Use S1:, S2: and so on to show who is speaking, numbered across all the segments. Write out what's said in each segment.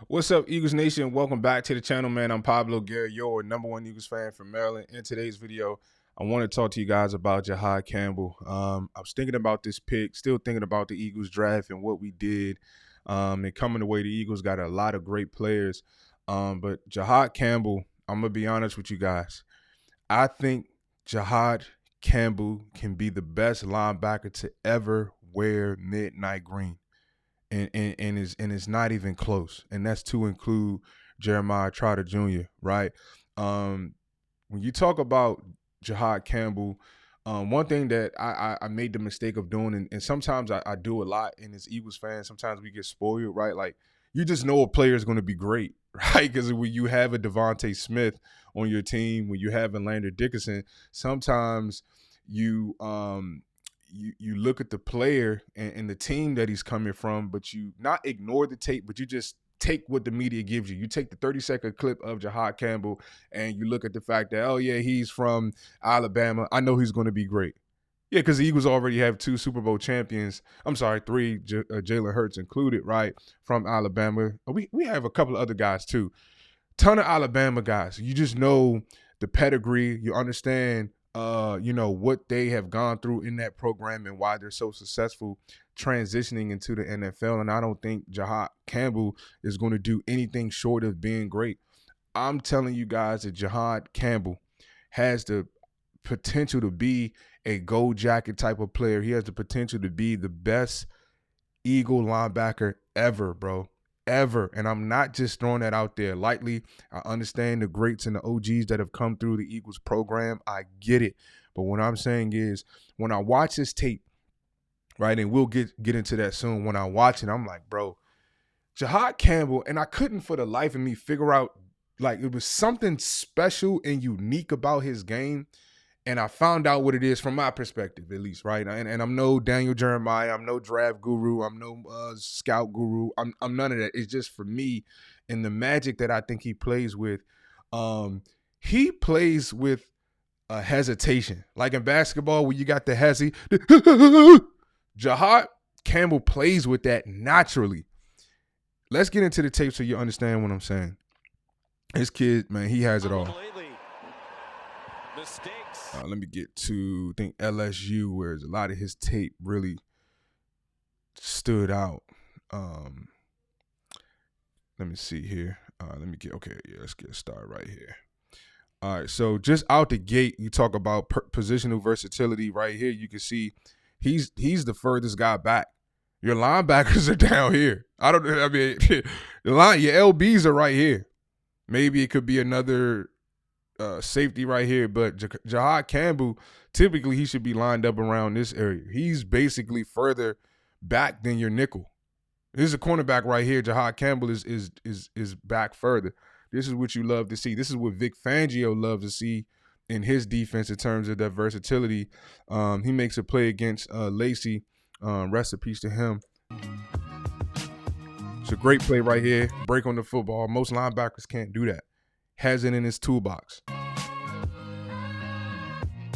S1: What's up, Eagles Nation? Welcome back to the channel, man. I'm Pablo Guerrero, your #1 Eagles fan from Maryland. In today's video, I want to talk to you guys about Jihaad Campbell. I was thinking about this pick, still thinking about the Eagles draft and what we did. And coming away, the Eagles got a lot of great players. But Jihaad Campbell, I'm going to be honest with you guys. I think Jihaad Campbell can be the best linebacker to ever wear midnight green. And it's not even close, and that's to include Jeremiah Trotter Jr., right? When you talk about Jihaad Campbell, one thing that I made the mistake of doing, and sometimes I do a lot, and as Eagles fans, sometimes we get spoiled, right? Like, you just know a player is going to be great, right? Because when you have a Devontae Smith on your team, when you have a Landry Dickerson, sometimes you look at the player and the team that he's coming from, but you not ignore the tape, but you just take what the media gives you. You take the 30-second clip of Jihaad Campbell and you look at the fact that, oh, yeah, he's from Alabama. I know he's going to be great. Yeah, because the Eagles already have 2 Super Bowl champions. I'm sorry, 3, Jalen Hurts included, right, from Alabama. We have a couple of other guys, too. Ton of Alabama guys. You just know the pedigree. You understand what they have gone through in that program and why they're so successful transitioning into the NFL. And I don't think Jihaad Campbell is going to do anything short of being great. I'm telling you guys that Jihaad Campbell has the potential to be a gold jacket type of player. He has the potential to be the best Eagle linebacker ever, bro. Ever. And I'm not just throwing that out there lightly. I understand the greats and the OGs that have come through the Eagles program. I get it. But what I'm saying is, when I watch this tape, right, and we'll get into that soon. When I watch it, I'm like, bro, Jihaad Campbell, and I couldn't for the life of me figure out, like, it was something special and unique about his game. And I found out what it is from my perspective, at least, right? And I'm no Daniel Jeremiah. I'm no draft guru. I'm no scout guru. I'm none of that. It's just for me and the magic that I think he plays with. He plays with a hesitation. Like in basketball, where you got the hezzy. Jihaad Campbell plays with that naturally. Let's get into the tape so you understand what I'm saying. This kid, man, he has it all. Let me get to, I think, LSU, where a lot of his tape really stood out. Let me see here. Let's get started right here. All right, so just out the gate, you talk about positional versatility right here. You can see he's the furthest guy back. Your linebackers are down here. Your LBs are right here. Maybe it could be another safety right here, but Jihaad Campbell, typically he should be lined up around this area. He's basically further back than your nickel. This is a cornerback right here. Jihaad Campbell is back further. This is what you love to see. This is what Vic Fangio loves to see in his defense in terms of that versatility. He makes a play against Lacey. Rest in peace to him. It's a great play right here. Break on the football. Most linebackers can't do that. Has it in his toolbox.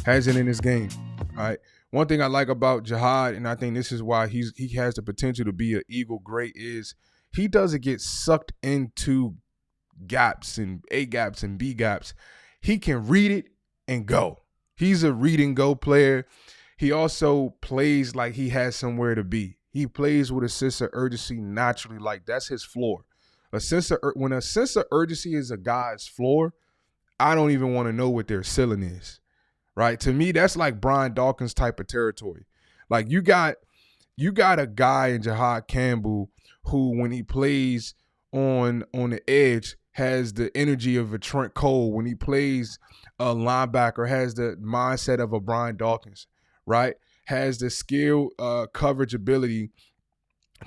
S1: Has it in his game. All right. One thing I like about Jihaad, and I think this is why he has the potential to be an Eagle great, is he doesn't get sucked into gaps and A gaps and B gaps. He can read it and go. He's a read and go player. He also plays like he has somewhere to be. He plays with a sense of urgency naturally, like that's his floor. When a sense of urgency is a guy's floor, I don't even want to know what their ceiling is, right? To me, that's like Brian Dawkins type of territory. Like you got a guy in Jihaad Campbell who, when he plays on the edge, has the energy of a Trent Cole. When he plays a linebacker, has the mindset of a Brian Dawkins, right? Has the skill, coverage ability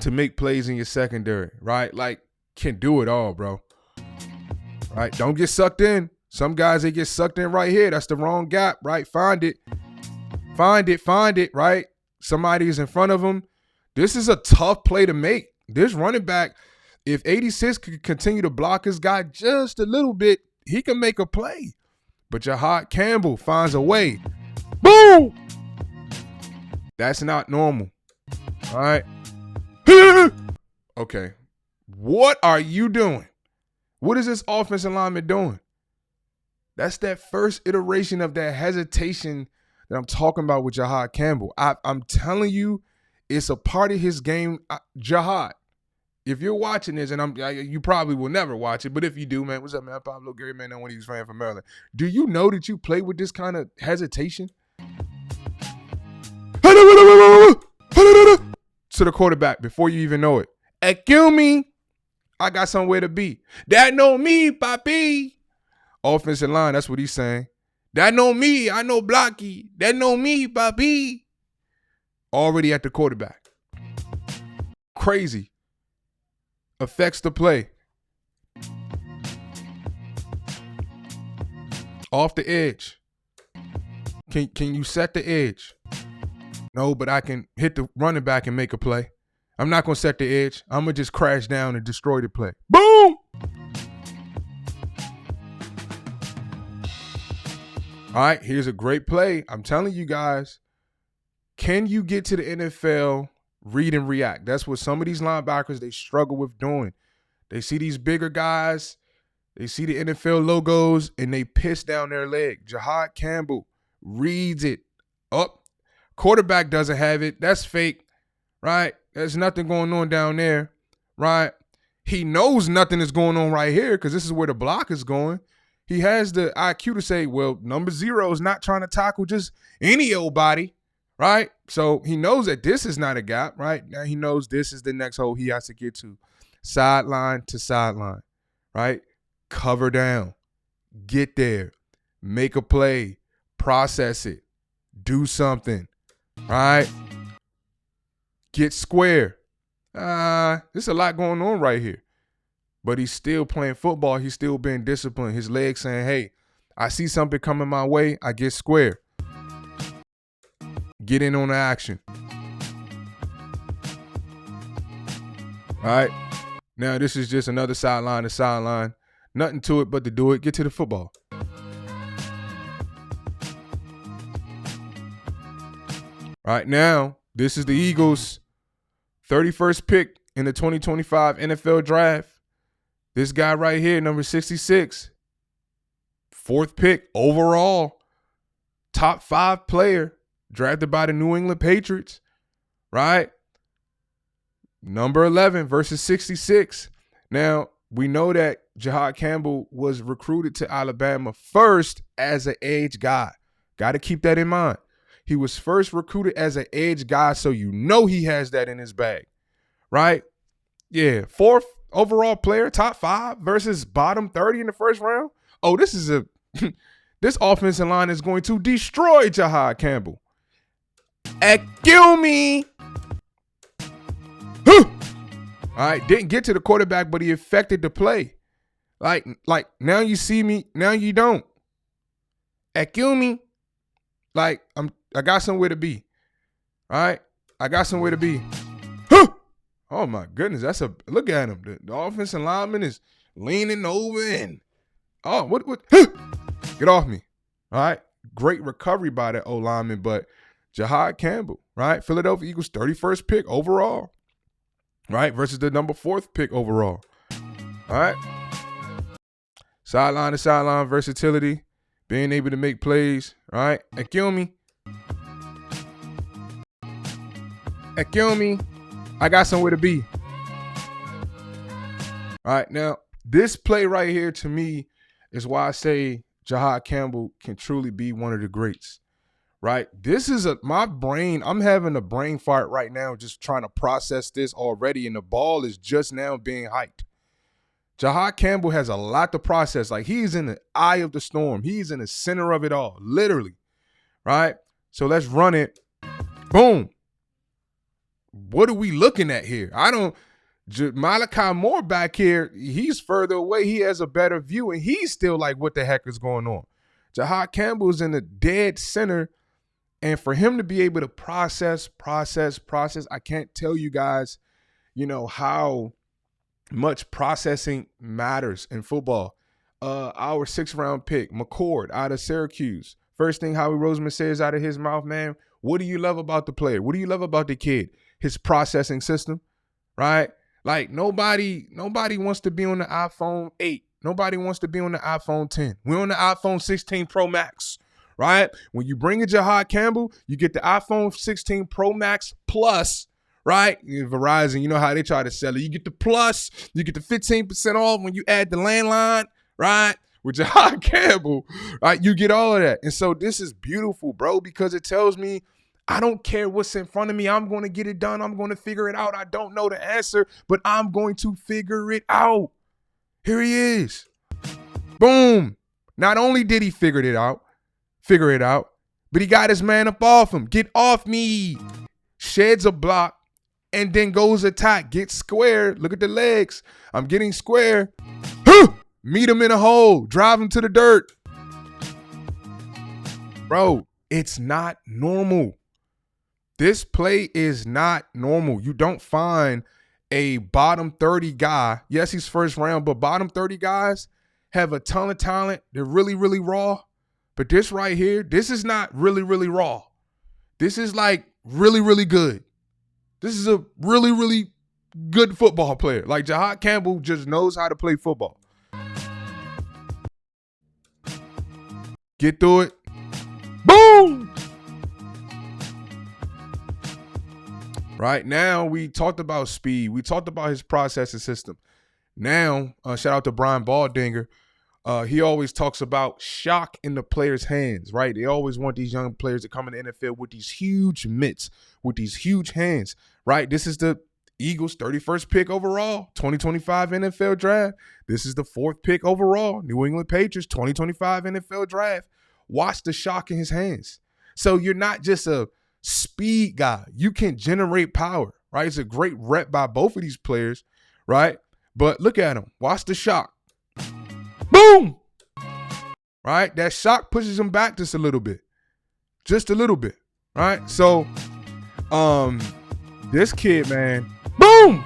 S1: to make plays in your secondary, right? Like, can do it all, bro. Right? Don't get sucked in. Some guys, they get sucked in right here. That's the wrong gap, right? Find it, right? Somebody is in front of him. This is a tough play to make. This running back, if 86 could continue to block his guy just a little bit, he can make a play. But Jihaad Campbell finds a way. Boom! That's not normal. All right. Okay. What are you doing? What is this offensive lineman doing? That's that first iteration of that hesitation that I'm talking about with Jihaad Campbell. I'm telling you, it's a part of his game. Jihaad, if you're watching this, and you probably will never watch it, but if you do, man, what's up, man? Pablo Gary, man, one of these fans from Maryland. Do you know that you play with this kind of hesitation? To the quarterback before you even know it. Excuse me, I got somewhere to be. That know me, papi. Offensive line, that's what he's saying. That know me, I know Blocky. That know me, papi. Already at the quarterback. Crazy. Affects the play. Off the edge. Can you set the edge? No, but I can hit the running back and make a play. I'm not going to set the edge. I'm going to just crash down and destroy the play. Boom! All right, here's a great play. I'm telling you guys, can you get to the NFL, read and react? That's what some of these linebackers, they struggle with doing. They see these bigger guys, they see the NFL logos, and they piss down their leg. Jihaad Campbell reads it up. Quarterback doesn't have it. That's fake, right? There's nothing going on down there, right? He knows nothing is going on right here because this is where the block is going. He has the IQ to say, well, number 0 is not trying to tackle just any old body, right? So he knows that this is not a gap, right? Now he knows this is the next hole he has to get to. Sideline to sideline, right? Cover down. Get there. Make a play. Process it. Do something. Right? Get square. There's a lot going on right here. But he's still playing football. He's still being disciplined. His legs saying, hey, I see something coming my way. I get square. Get in on the action. All right. Now this is just another sideline to sideline. Nothing to it but to do it. Get to the football. All right, now, this is the Eagles' 31st pick in the 2025 NFL Draft. This guy right here, number 66, 4th pick overall, top 5 player, drafted by the New England Patriots, right? Number 11 versus 66. Now, we know that Jihaad Campbell was recruited to Alabama first as an edge guy. Got to keep that in mind. He was first recruited as an edge guy, so you know he has that in his bag, right? Yeah, 4th overall player, top 5 versus bottom 30 in the first round. Oh, this is this offensive line is going to destroy Jihaad Campbell. Excuse me. All right, didn't get to the quarterback, but he affected the play. Like now you see me, now you don't. Excuse me. Like I got somewhere to be. All right? I got somewhere to be. Oh my goodness, look at him. The offensive lineman is leaning over and what get off me. All right? Great recovery by that O-lineman, but Jihaad Campbell, right? Philadelphia Eagles 31st pick overall. Right? Versus the number 4th pick overall. All right? Sideline to sideline versatility. Being able to make plays, right? Excuse me. Excuse me. I got somewhere to be. All right, now, this play right here to me is why I say Jihaad Campbell can truly be one of the greats, right? This is my brain. I'm having a brain fart right now just trying to process this already, and the ball is just now being hiked. Jihaad Campbell has a lot to process. Like, he's in the eye of the storm. He's in the center of it all, literally, right? So let's run it. Boom. What are we looking at here? Malachi Moore back here, he's further away. He has a better view, and he's still like, what the heck is going on? Jihaad Campbell's in the dead center, and for him to be able to process, I can't tell you guys, how much processing matters in football. Our 6th round pick, McCord, out of Syracuse. First thing Howie Roseman says out of his mouth, man, what do you love about the player? What do you love about the kid? His processing system, right? Like nobody wants to be on the iPhone 8. Nobody wants to be on the iPhone 10. We're on the iPhone 16 Pro Max, right? When you bring a Jihaad Campbell, you get the iPhone 16 Pro Max Plus, right? Verizon, you know how they try to sell it. You get the Plus, you get the 15% off when you add the landline, right? With Jihaad Campbell, right? You get all of that. And so this is beautiful, bro, because it tells me I don't care what's in front of me. I'm going to get it done. I'm going to figure it out. I don't know the answer, but I'm going to figure it out. Here he is. Boom. Not only did he figure it out, but he got his man up off him. Get off me. Sheds a block and then goes attack. Get square. Look at the legs. I'm getting square. Meet him in a hole. Drive him to the dirt. Bro, it's not normal. This play is not normal. You don't find a bottom 30 guy. Yes, he's first round, but bottom 30 guys have a ton of talent. They're really, really raw. But this right here, this is not really, really raw. This is like really, really good. This is a really, really good football player. Like Jihaad Campbell just knows how to play football. Get through it. Boom! Right now, we talked about speed. We talked about his processing system. Now, shout out to Brian Baldinger. He always talks about shock in the players' hands, right? They always want these young players to come in the NFL with these huge mitts, with these huge hands, right? This is the Eagles' 31st pick overall, 2025 NFL draft. This is the 4th pick overall, New England Patriots, 2025 NFL draft. Watch the shock in his hands. So you're not just a speed guy. You can generate power, right? It's a great rep by both of these players, right? But look at him. Watch the shock. Boom! Right? That shock pushes him back just a little bit. Just a little bit, right? So, this kid, man, boom!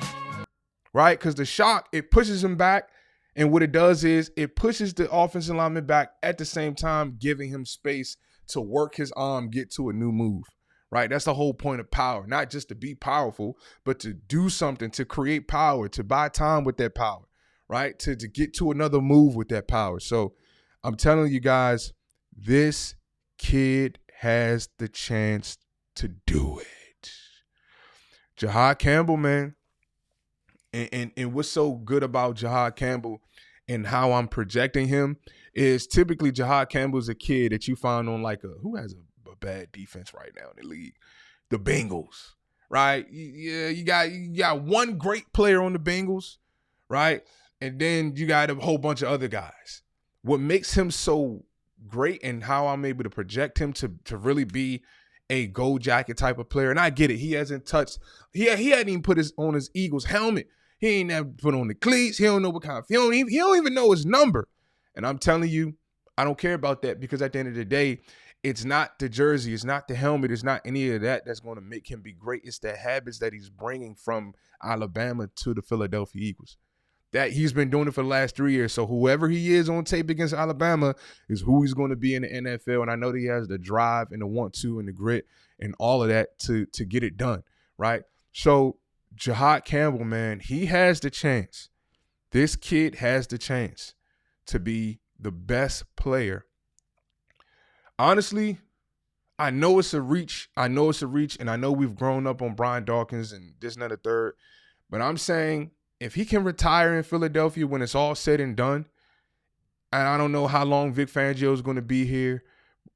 S1: Right? Because the shock, it pushes him back. And what it does is it pushes the offensive lineman back at the same time, giving him space to work his arm, get to a new move. Right? That's the whole point of power. Not just to be powerful, but to do something, to create power, to buy time with that power, right? To get to another move with that power. So I'm telling you guys, this kid has the chance to do it. Jihaad Campbell, man. And what's so good about Jihaad Campbell and how I'm projecting him is typically Jihaad Campbell's a kid that you find on like who has a bad defense right now in the league? The Bengals, right? Yeah, you got one great player on the Bengals, right? And then you got a whole bunch of other guys. What makes him so great and how I'm able to project him to really be a gold jacket type of player, and I get it. He hasn't touched. He hadn't even put on his Eagles helmet. He ain't never put on the cleats. He don't know what kind of. He don't even know his number. And I'm telling you, I don't care about that because at the end of the day, it's not the jersey, it's not the helmet, it's not any of that that's going to make him be great. It's the habits that he's bringing from Alabama to the Philadelphia Eagles. That he's been doing it for the last 3 years. So whoever he is on tape against Alabama is who he's going to be in the NFL. And I know that he has the drive and the want-to and the grit and all of that to get it done, right? So Jihaad Campbell, man, he has the chance. This kid has the chance to be the best player. Honestly, I know it's a reach. And I know we've grown up on Brian Dawkins and this and that, the third. But I'm saying if he can retire in Philadelphia when it's all said and done, and I don't know how long Vic Fangio is going to be here.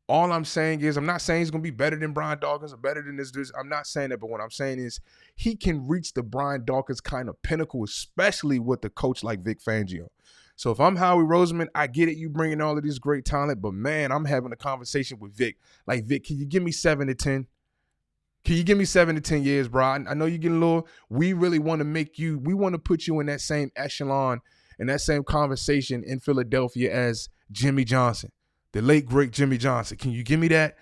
S1: All I'm saying is I'm not saying he's going to be better than Brian Dawkins or better than this. I'm not saying that. But what I'm saying is he can reach the Brian Dawkins kind of pinnacle, especially with a coach like Vic Fangio. So if I'm Howie Roseman, I get it. You bringing all of this great talent. But, man, I'm having a conversation with Vic. Like, Vic, can you give me 7 to 10? Can you give me 7 to 10 years, bro? I know you're getting a little. We really want to make you. We want to put you in that same echelon and that same conversation in Philadelphia as Jimmy Johnson, the late, great Jimmy Johnson. Can you give me that?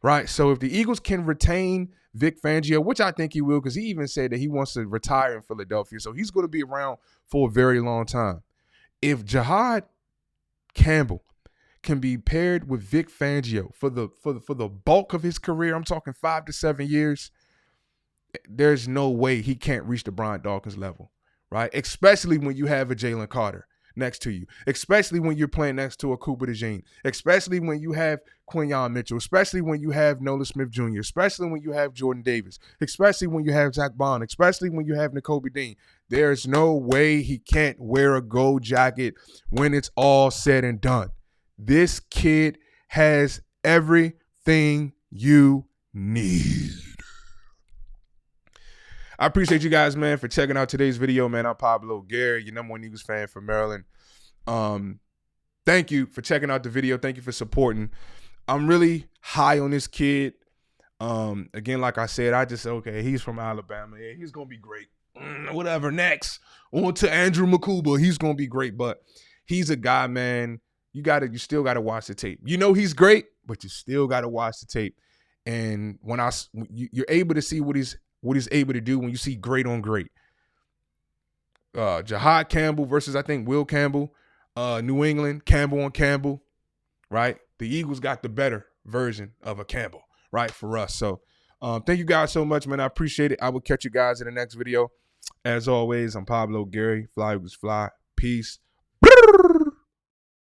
S1: Right? So if the Eagles can retain Vic Fangio, which I think he will, because he even said that he wants to retire in Philadelphia. So he's going to be around for a very long time. If Jihaad Campbell can be paired with Vic Fangio for the bulk of his career, I'm talking 5 to 7 years, there's no way he can't reach the Brian Dawkins level, right? Especially when you have a Jalen Carter next to you, especially when you're playing next to a Cooper DeJean, especially when you have Quinyon Mitchell, especially when you have Nolan Smith Jr., especially when you have Jordan Davis, especially when you have Zach Bond, especially when you have Nakobe Dean. There's no way he can't wear a gold jacket when it's all said and done. This kid has everything you need. I appreciate you guys, man, for checking out today's video, man. I'm Pablo Gary, your #1 Eagles fan from Maryland. Thank you for checking out the video. Thank you for supporting. I'm really high on this kid. Again, like I said, I just said, okay, he's from Alabama. Yeah, he's going to be great. Whatever, next. On to Andrew Makuba. He's going to be great, but he's a guy, man. You still got to watch the tape. You know he's great, but you still got to watch the tape. And when you're able to see what he's able to do when you see great on great. Jihaad Campbell versus, I think, Will Campbell. New England, Campbell on Campbell, right? The Eagles got the better version of a Campbell, right, for us. So thank you guys so much, man. I appreciate it. I will catch you guys in the next video. As always, I'm Pablo Gary. Fly Eagles Fly. Peace.